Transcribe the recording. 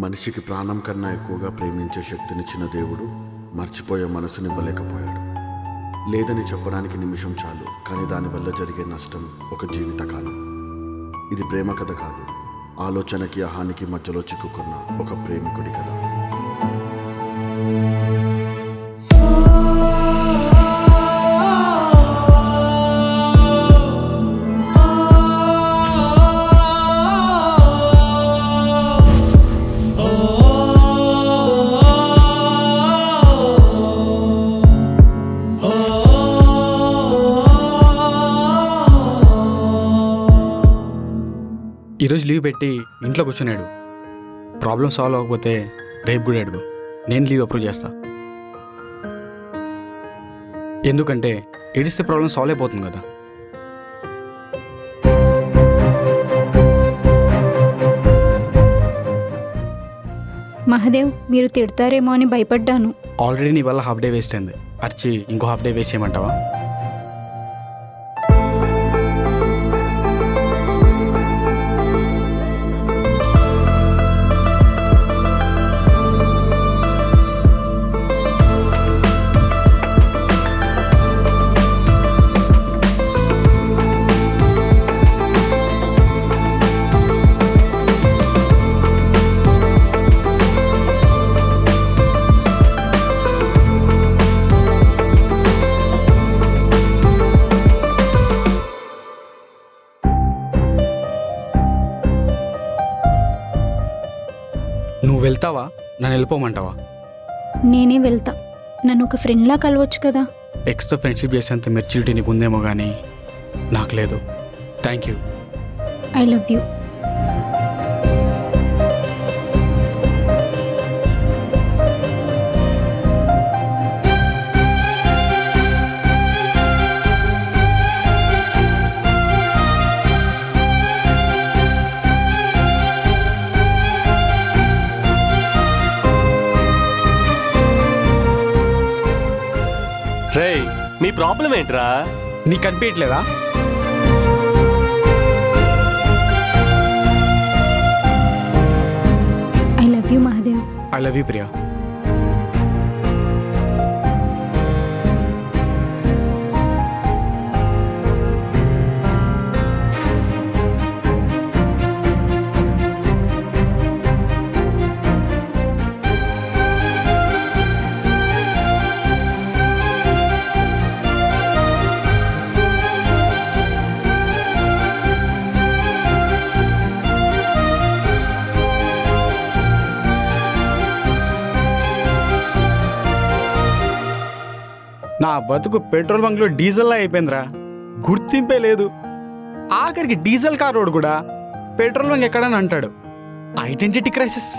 మనిషికి ప్రాణం కన్నా ఎక్కువగా ప్రేమించే శక్తినిచ్చిన దేవుడు మర్చిపోయే మనసునివ్వలేకపోయాడు. లేదని చెప్పడానికి నిమిషం చాలు, కానీ దానివల్ల జరిగే నష్టం ఒక జీవితకాలం. ఇది ప్రేమ కథ కాదు, ఆలోచనకి అహానికి మధ్యలో చిక్కుకున్న ఒక ప్రేమికుడి కథ. ఈరోజు లీవ్ పెట్టి ఇంట్లో కూర్చున్నాడు. ప్రాబ్లం సాల్వ్ అవ్వకపోతే రేపు కూడా అడుగు, నేను లీవ్ అప్రూవ్ చేస్తా. ఎందుకంటే ఏడిస్తే ప్రాబ్లం సాల్వ్ అయిపోతుంది కదా. మహాదేవ్, మీరు తిడతారేమో అని భయపడ్డాను. ఆల్రెడీ నీ వల్ల హాఫ్ డే వేస్ట్ అయింది, అర్చి ఇంకో హాఫ్ డే వేస్ట్ చేయమంటావా? నువ్వు వెళ్తావా, నన్ను వెళ్ళిపోమంటావా? నేనే వెళ్తా. నన్ను ఒక ఫ్రెండ్లా కలవచ్చు కదా. ఎక్స్తో ఫ్రెండ్షిప్ చేసేంత మెచ్యూరిటీ నీకు ఉందేమో కానీ నాకు లేదు. Thank you. I love you. రే, మీ ప్రాబ్లం ఏంట్రా? నీకు కనిపించట్లేదా? I love you Mahadev. I love you Priya. నా బతుకు పెట్రోల్ బంక్లో డీజిల్లా అయిపోయిందిరా, గుర్తింపే లేదు. ఆఖరికి డీజిల్ కారోడు కూడా పెట్రోల్ బంక్ ఎక్కడని అంటాడు. Identity crisis.